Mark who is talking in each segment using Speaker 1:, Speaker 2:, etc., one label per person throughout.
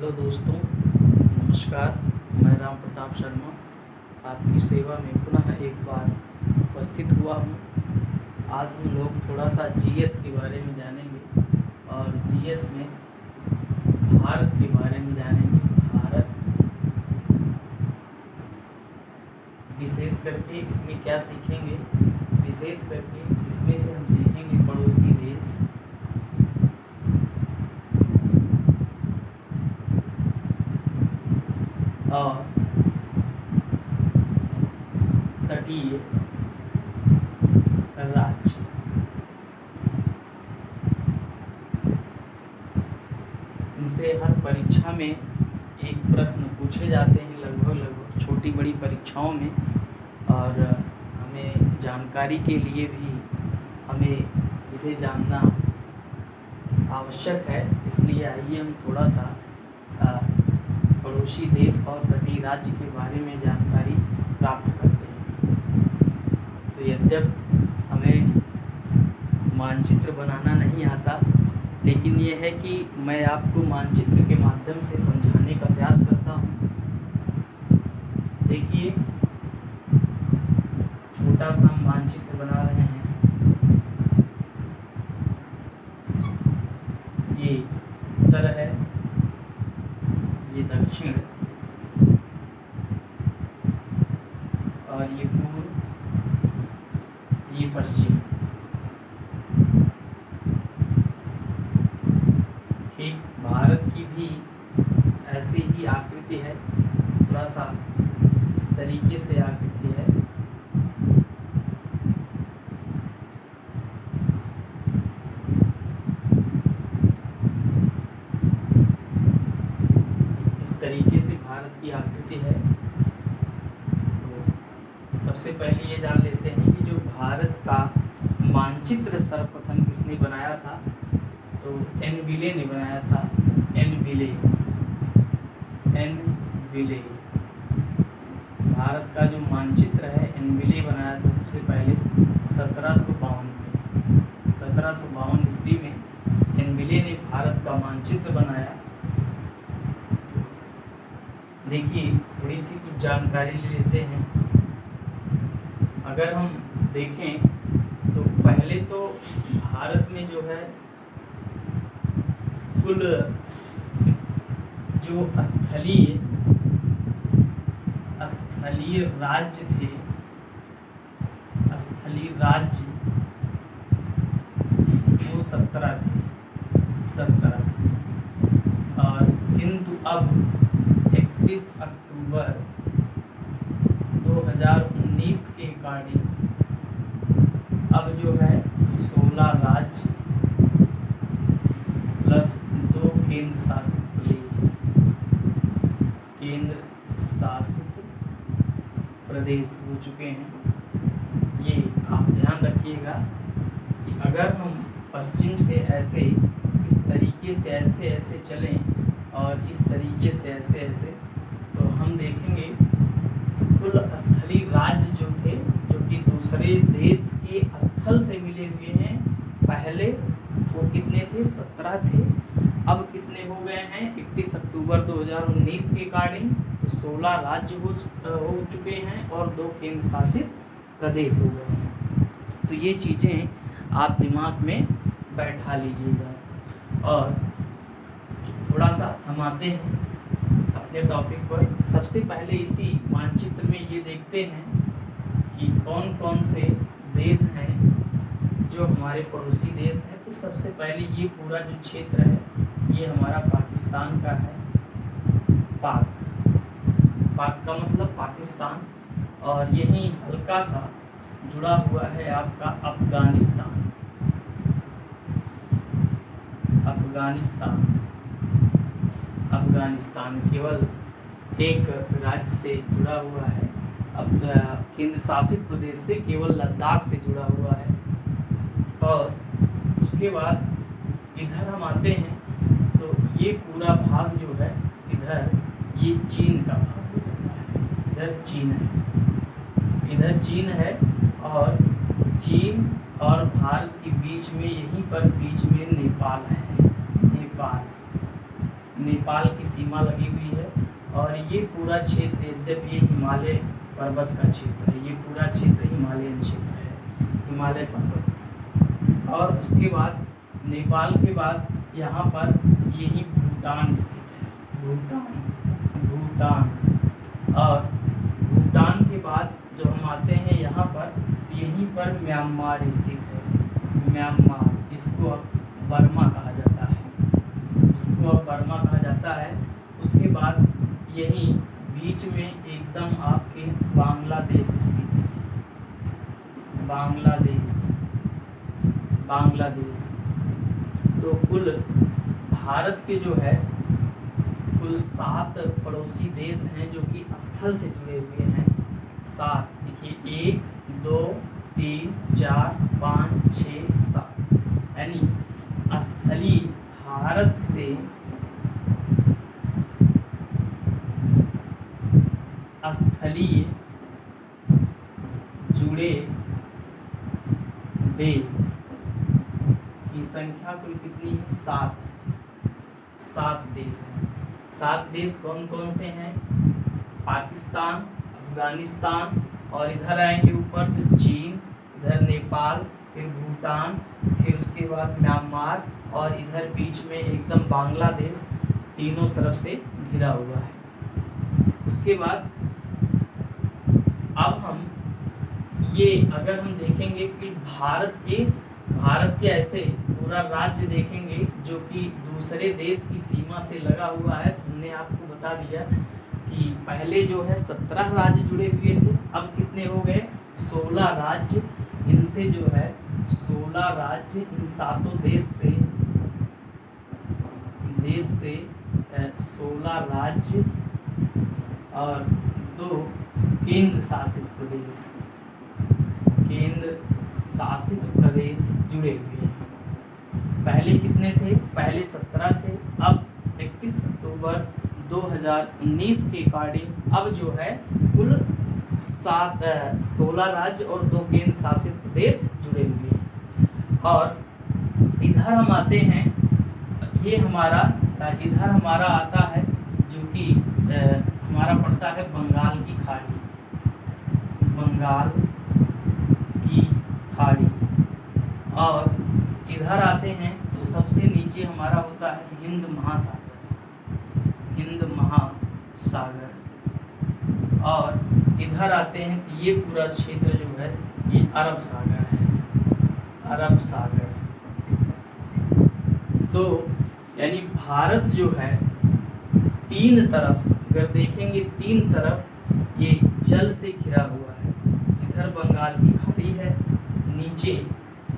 Speaker 1: Hello दोस्तों, नमस्कार। मैं राम प्रताप शर्मा आपकी सेवा में पुनः एक बार उपस्थित हुआ हूँ। आज हम लोग थोड़ा सा जीएस के बारे में जानेंगे और जीएस में भारत के बारे में जानेंगे। भारत विशेष करके इसमें क्या सीखेंगे, विशेष करके इसमें से हम सीखेंगे पड़ोसी देश, और तटीय राज्य। इनसे हर परीक्षा में एक प्रश्न पूछे जाते हैं, लगभग छोटी बड़ी परीक्षाओं में, और हमें जानकारी के लिए भी हमें इसे जानना आवश्यक है। इसलिए आइए हम थोड़ा सा पड़ोसी देश और तटीय राज्य के बारे में जानकारी प्राप्त करते हैं। तो यद्यप हमें मानचित्र बनाना नहीं आता, लेकिन यह है कि मैं आपको मानचित्र के माध्यम से समझाने का प्रयास करता हूँ। देखिए, छोटा सा हम मानचित्र बना रहे हैं। ये उत्तर है, ये दक्षिण, और ये पूर्व, ये पश्चिम। ठीक भारत की भी ऐसी ही आकृति है, थोड़ा सा इस तरीके से आकृति है। इस तरीके से भारत की आकृति है। तो सबसे पहले ये जान लेते हैं कि जो भारत का मानचित्र सर्वप्रथम किसने बनाया था, तो एन विले ने बनाया था। एन विले भारत का जो मानचित्र है एन विले बनाया था सबसे पहले 1752 में। 1752 ईस्वी में एन विले ने भारत का मानचित्र बनाया। देखिए, थोड़ी सी कुछ जानकारी ले लेते हैं। अगर हम देखें तो पहले तो भारत में जो है कुल जो स्थलीय राज्य थे, स्थलीय राज्य वो 17 थे, 17। और किंतु अब 31 अक्टूबर 2019 के अकॉर्डिंग अब जो है 16 राज्य प्लस 2 केंद्र शासित प्रदेश हो चुके हैं। ये आप ध्यान रखिएगा कि अगर हम पश्चिम से ऐसे इस तरीके से ऐसे चलें और इस तरीके से ऐसे, तो हम देखेंगे कुल स्थलीय राज्य जो थे, जो कि दूसरे देश के स्थल से मिले हुए हैं, पहले वो कितने थे, 17 थे। अब कितने हो गए हैं, 31 अक्टूबर 2019 के अकॉर्डिंग तो 16 राज्य हो चुके हैं और 2 केंद्र शासित प्रदेश हो गए हैं। तो ये चीज़ें आप दिमाग में बैठा लीजिएगा। और थोड़ा सा हम आते हैं अपने टॉपिक पर। सबसे पहले इसी मानचित्र में ये देखते हैं कि कौन कौन से देश हैं जो हमारे पड़ोसी देश हैं। तो सबसे पहले ये पूरा जो क्षेत्र है ये हमारा पाकिस्तान का है। पाक का मतलब पाकिस्तान, और यही हल्का सा जुड़ा हुआ है आपका अफगानिस्तान केवल एक राज्य से जुड़ा हुआ है। अब केंद्र शासित प्रदेश से केवल लद्दाख से जुड़ा हुआ है। और उसके बाद इधर हम आते हैं तो ये पूरा भाग जो है इधर, ये चीन का भाग हो जाता है। इधर चीन है, और चीन और भारत के बीच में, यहीं पर बीच में नेपाल है। नेपाल की सीमा लगी हुई है। और ये पूरा क्षेत्र, यद्यपि ये हिमालय पर्वत का क्षेत्र है, ये पूरा क्षेत्र हिमालयन क्षेत्र है, हिमालय पर्वत। और उसके बाद नेपाल के बाद यहाँ पर यही भूटान स्थित है, भूटान। और भूटान के बाद जब हम आते हैं यहाँ पर, यहीं पर म्यांमार स्थित है, म्यांमार, जिसको अब बर्मा कहा जाता है, जिसको अब बर्मा कहा जाता है। उसके बाद यहीं बीच में एकदम आपके बांग्लादेश स्थित है, बांग्लादेश। तो कुल भारत के जो है कुल 7 पड़ोसी देश हैं जो कि स्थल से जुड़े हुए हैं। 7, देखिए 1 2 3 4 5 6 7, यानी स्थलीय भारत से स्थलीय जुड़े देश की संख्या कुल कितनी है? 7 देश हैं। 7 देश कौन कौन से हैं? पाकिस्तान, अफगानिस्तान, और इधर आएंगे ऊपर तो चीन, इधर नेपाल, फिर भूटान, फिर उसके बाद म्यांमार, और इधर बीच में एकदम बांग्लादेश, तीनों तरफ से घिरा हुआ है। उसके बाद अब हम ये अगर हम देखेंगे कि भारत के ऐसे पूरा राज्य देखेंगे जो कि दूसरे देश की सीमा से लगा हुआ है। हमने आपको बता दिया कि पहले जो है 17 राज्य जुड़े हुए थे, अब कितने हो गए? 16 राज्य। इनसे जो है 16 राज्य, इन 7 देश से 16 राज्य और 2 केंद्र शासित प्रदेश जुड़े हुए हैं। पहले कितने थे? पहले 17 थे। अब 31 अक्टूबर 2019 के अकॉर्डिंग अब जो है कुल 16 राज्य और 2 केंद्र शासित प्रदेश जुड़े हुए हैं। और इधर हम आते हैं, ये इधर हमारा आता है जो कि हमारा पड़ता है बंगाल की खाड़ी, और इधर आते हैं तो सबसे नीचे हमारा होता है हिंद महासागर, और इधर आते हैं तो ये पूरा क्षेत्र जो है ये अरब सागर। तो यानी भारत जो है 3 तरफ अगर देखेंगे, 3 तरफ ये जल से घिरा हुआ है। इधर बंगाल की खाड़ी है, नीचे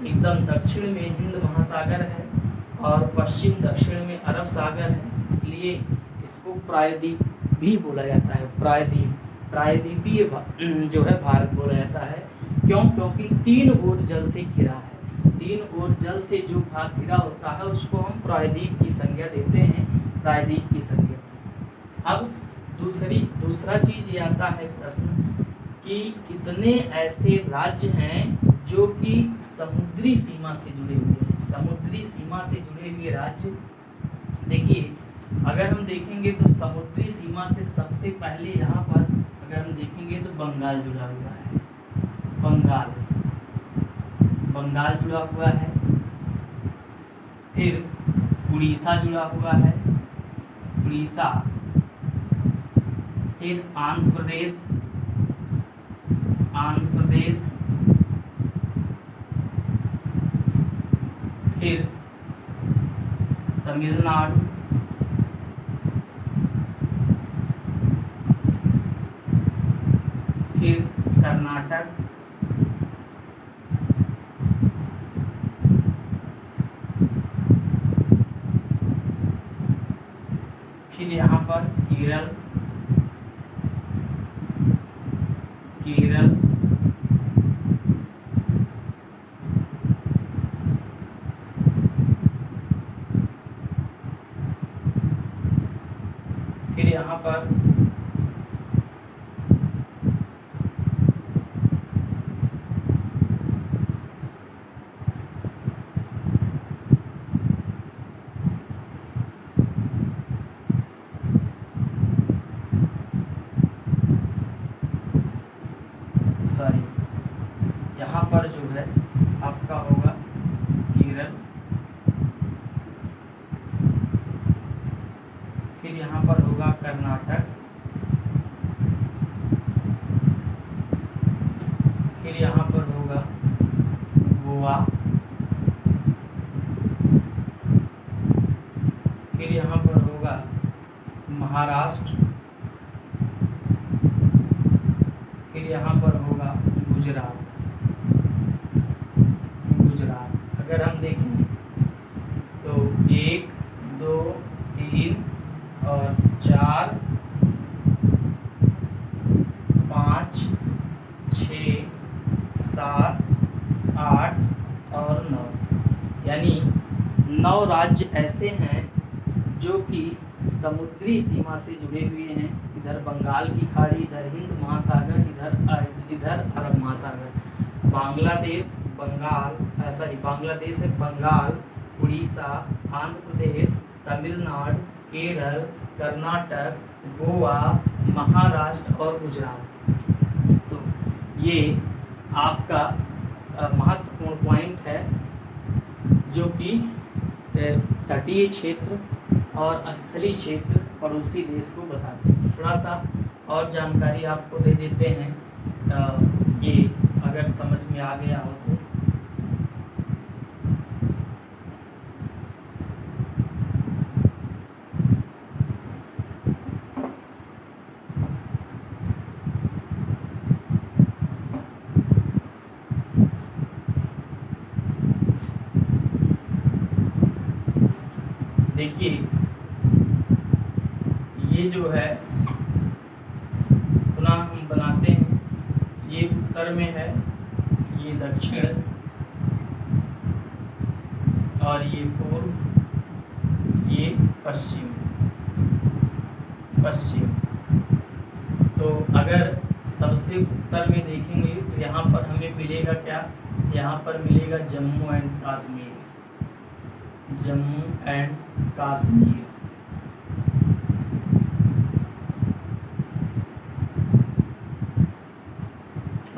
Speaker 1: एकदम दक्षिण में हिंद महासागर है, और पश्चिम दक्षिण में अरब सागर है। इसलिए इसको प्रायद्वीप भी बोला जाता है, प्रायद्वीपीय जो है भारत बोला जाता है। क्यों? क्योंकि 3 ओर जल से घिरा है। 3 ओर जल से जो भाग घिरा होता है उसको हम प्रायद्वीप की संज्ञा देते हैं, प्रायद्वीप की संज्ञा। अब दूसरा चीज ये आता है प्रश्न कि कितने ऐसे राज्य हैं जो कि समुद्री सीमा से जुड़े हुए हैं। समुद्री सीमा से जुड़े हुए राज्य, देखिए अगर हम देखेंगे तो समुद्री सीमा से सबसे पहले यहाँ पर अगर हम देखेंगे तो बंगाल जुड़ा हुआ है, बंगाल जुड़ा हुआ है। फिर उड़ीसा जुड़ा हुआ है, उड़ीसा। फिर आंध्र प्रदेश, फिर तमिलनाडु, फिर कर्नाटक, फिर यहाँ पर केरल, फिर यहाँ पर फिर यहाँ पर होगा कर्नाटक, फिर यहाँ पर होगा गोवा, फिर यहाँ पर होगा महाराष्ट्र, फिर यहाँ पर होगा गुजरात। अगर हम देखें तो 1 2 3 और 4 5 6 7 8 और 9, यानी 9 राज्य ऐसे हैं जो कि समुद्री सीमा से जुड़े हुए हैं। इधर बंगाल की खाड़ी, इधर हिंद महासागर, इधर अरब महासागर। बांग्लादेश है बंगाल, उड़ीसा, आंध्र प्रदेश, तमिलनाडु, केरल, कर्नाटक, गोवा, महाराष्ट्र और गुजरात। तो ये आपका महत्वपूर्ण पॉइंट है जो कि तटीय क्षेत्र और स्थलीय क्षेत्र पड़ोसी देश को बताते हैं। थोड़ा सा और जानकारी आपको दे देते हैं, ये अगर समझ में आ गया हो तो। देखिए ये जो है पुनः हम बनाते हैं, ये उत्तर में है, ये दक्षिण और ये पूर्व, ये पश्चिम। तो अगर सबसे उत्तर में देखेंगे तो यहाँ पर हमें मिलेगा क्या, यहाँ पर मिलेगा जम्मू एंड कश्मीर।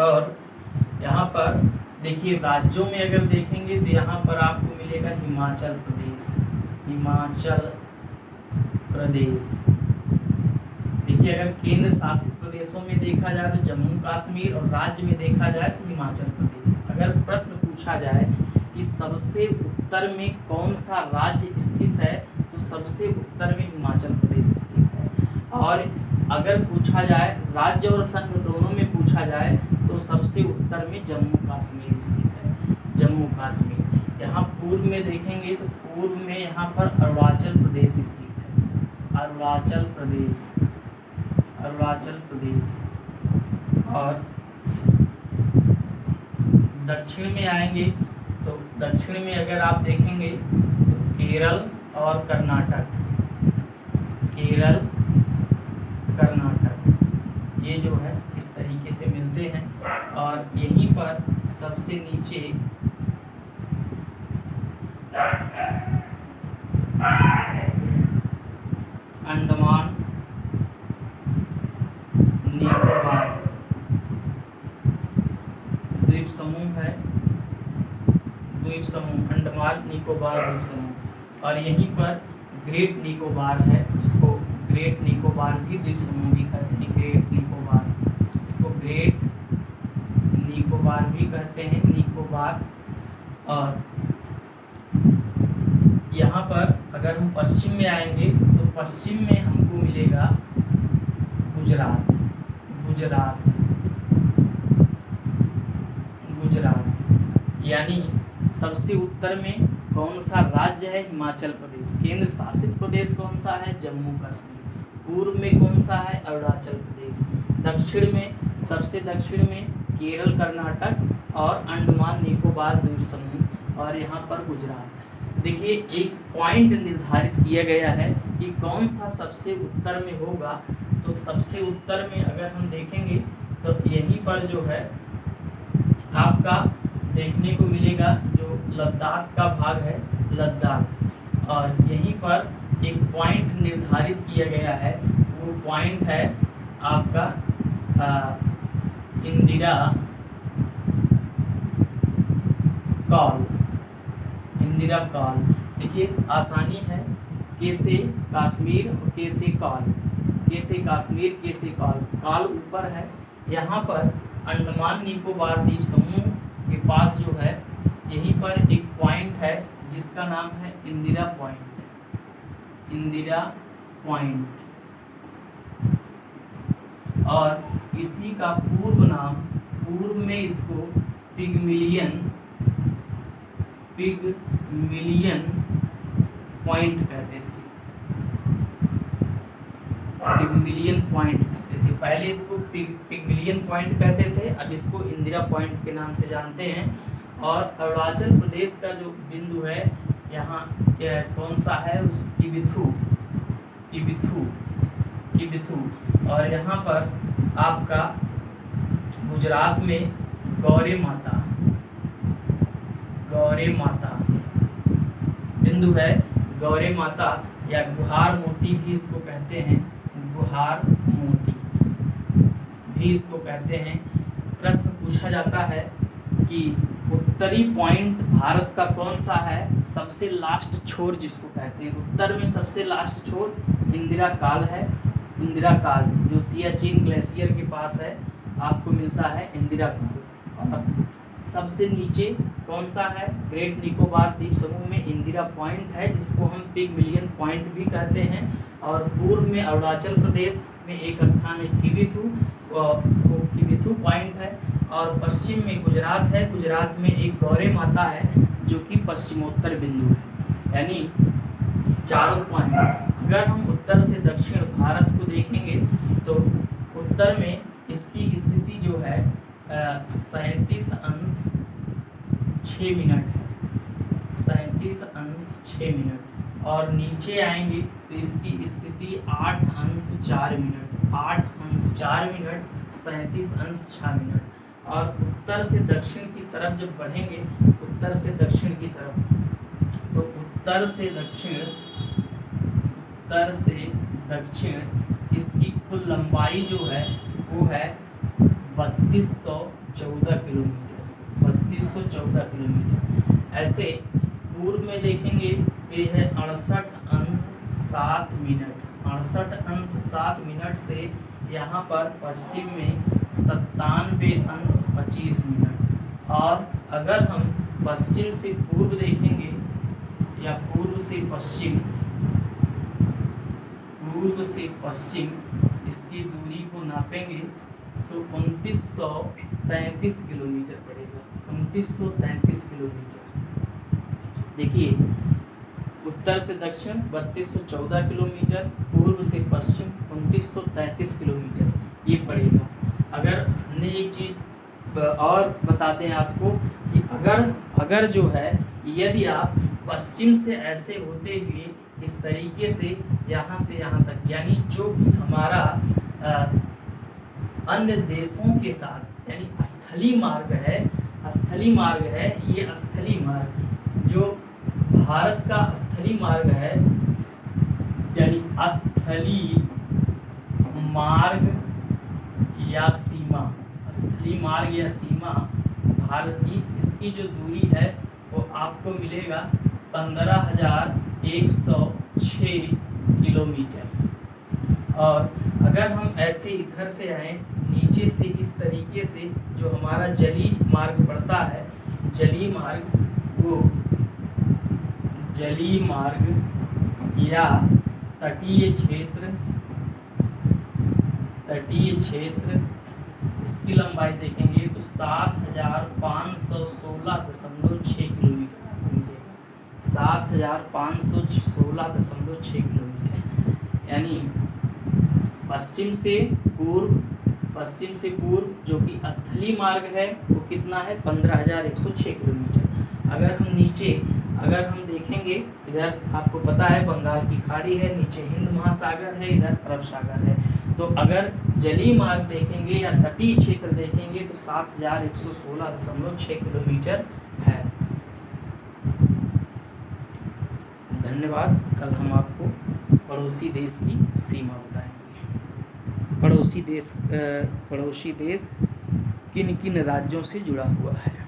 Speaker 1: और यहाँ पर देखिए राज्यों में अगर देखेंगे तो यहाँ पर आपको मिलेगा हिमाचल प्रदेश। देखिए अगर केंद्र शासित प्रदेशों में देखा जाए तो जम्मू कश्मीर, और राज्य में देखा जाए तो हिमाचल प्रदेश। अगर प्रश्न पूछा जाए कि सबसे उत्तर में कौन सा राज्य स्थित है तो सबसे उत्तर में हिमाचल प्रदेश स्थित है। और अगर पूछा जाए राज्य और संघ दोनों में पूछा जाए तो सबसे उत्तर में जम्मू कश्मीर स्थित है, जम्मू कश्मीर। यहाँ पूर्व में देखेंगे तो पूर्व में यहाँ पर अरुणाचल प्रदेश स्थित है, अरुणाचल प्रदेश। और दक्षिण में आएंगे तो दक्षिण में अगर आप देखेंगे तो केरल और कर्नाटक, ये जो है इस तरीके से मिलते हैं। और यहीं पर सबसे नीचे अंडमान निकोबार द्वीप समूह है, अंडमान निकोबार द्वीप समूह। और यहीं पर ग्रेट निकोबार है, जिसको ग्रेट निकोबार भी द्वीप समूह भी कहते हैं, इसको ग्रेट निकोबार भी कहते हैं, निकोबार। और यहाँ पर अगर हम पश्चिम में आएंगे तो पश्चिम में हमको मिलेगा गुजरात। यानी सबसे उत्तर में कौन सा राज्य है, हिमाचल प्रदेश। केंद्र शासित प्रदेश कौन सा है, जम्मू कश्मीर। पूर्व में कौन सा है, अरुणाचल प्रदेश। दक्षिण में, सबसे दक्षिण में केरल, कर्नाटक और अंडमान निकोबार द्वीप समूह, और यहाँ पर गुजरात। देखिए एक पॉइंट निर्धारित किया गया है कि कौन सा सबसे उत्तर में होगा। तो सबसे उत्तर में अगर हम देखेंगे तो यहीं पर जो है आपका देखने को मिलेगा जो लद्दाख का भाग है, लद्दाख। और यहीं पर एक पॉइंट निर्धारित किया गया है, वो पॉइंट है आपका इंदिरा कॉल। देखिए आसानी है के से काश्मीर और के से काल, के से काश्मीर, के से काल, काल ऊपर है। यहाँ पर अंडमान निकोबार द्वीप समूह के पास जो है यहीं पर एक पॉइंट है जिसका नाम है इंदिरा पॉइंट, इंदिरा पॉइंट, और इसी का पूर्व नाम, पूर्व में इसको पिगमिलियन पॉइंट कहते थे, पिगमिलियन पॉइंट कहते थे। पहले इसको पिगमिलियन पॉइंट कहते थे, अब इसको इंदिरा पॉइंट के नाम से जानते हैं। और अरुणाचल प्रदेश का जो बिंदु है यहाँ कौन सा है, उस किबिथु, और यहाँ पर आपका गुजरात में गौरे माता बिंदु है, गौरे माता या गुहार मोती भी इसको कहते हैं, गुहार मोती भी इसको कहते हैं। प्रश्न पूछा जाता है कि उत्तरी पॉइंट भारत का कौन सा है, सबसे लास्ट छोर जिसको कहते हैं, उत्तर में सबसे लास्ट छोर इंदिरा काल है, इंदिरा काल जो सियाचिन ग्लेशियर के पास है, आपको मिलता है इंदिरा काल। और सबसे नीचे कौन सा है, ग्रेट निकोबार द्वीप समूह में इंदिरा पॉइंट है जिसको हम पिगमिलियन पॉइंट भी कहते हैं। और पूर्व में अरुणाचल प्रदेश में एक स्थान है किबिथु, वो किबिथु पॉइंट है। और पश्चिम में गुजरात है, गुजरात में एक गौरे माता है जो कि पश्चिमोत्तर बिंदु है। यानी चारों पॉइंट, अगर हम उत्तर से दक्षिण भारत को देखेंगे तो उत्तर में इसकी स्थिति जो है 37 अंश 6 मिनट है, 37 अंश 6 मिनट। और नीचे आएंगे तो इसकी स्थिति 8 अंश 4 मिनट, 8 अंश 4 मिनट, 37 अंश 6 मिनट। और उत्तर से दक्षिण की तरफ जब बढ़ेंगे, उत्तर से दक्षिण की तरफ, तो उत्तर से दक्षिण इसकी कुल लंबाई जो है वो है 3214 किलोमीटर, 3214 किलोमीटर। ऐसे पूर्व में देखेंगे ये है 68 अंश 7 मिनट, 68 अंश 7 मिनट से यहाँ पर पश्चिम में 97 अंश 25 मिनट। और अगर हम पश्चिम से पूर्व देखेंगे या पूर्व से पश्चिम इसकी दूरी को नापेंगे तो 2933 किलोमीटर पड़ेगा, 2933 किलोमीटर। देखिए उत्तर से दक्षिण 3214 किलोमीटर, पूर्व से पश्चिम 2933 किलोमीटर ये पड़ेगा। अगर हमने एक चीज़ और बताते हैं आपको कि अगर जो है यदि आप पश्चिम से ऐसे होते हुए इस तरीके से यहाँ तक, यानी जो भी हमारा अन्य देशों के साथ यानी स्थली मार्ग है, ये स्थली मार्ग जो भारत का स्थली मार्ग है, यानी स्थली मार्ग या सीमा भारत की, इसकी जो दूरी है वो आपको मिलेगा 15,106 किलोमीटर। और अगर हम ऐसे इधर से आए नीचे से इस तरीके से, जो हमारा जली मार्ग पड़ता है, जली मार्ग या तटीय क्षेत्र इसकी लंबाई देखेंगे तो 7,516.6 किलोमीटर आपको मिलेगा, 7,516.6 किलोमीटर। यानी पश्चिम से पूर्व जो कि स्थली मार्ग है वो कितना है 15,106 किलोमीटर। अगर हम देखेंगे इधर आपको पता है बंगाल की खाड़ी है, नीचे हिंद महासागर है, इधर अरब सागर है। तो अगर जलीय मार्ग देखेंगे या तटीय क्षेत्र देखेंगे तो 7,116.6 किलोमीटर है। धन्यवाद। कल हम आपको पड़ोसी देश की सीमा बताएंगे। पड़ोसी देश किन किन राज्यों से जुड़ा हुआ है।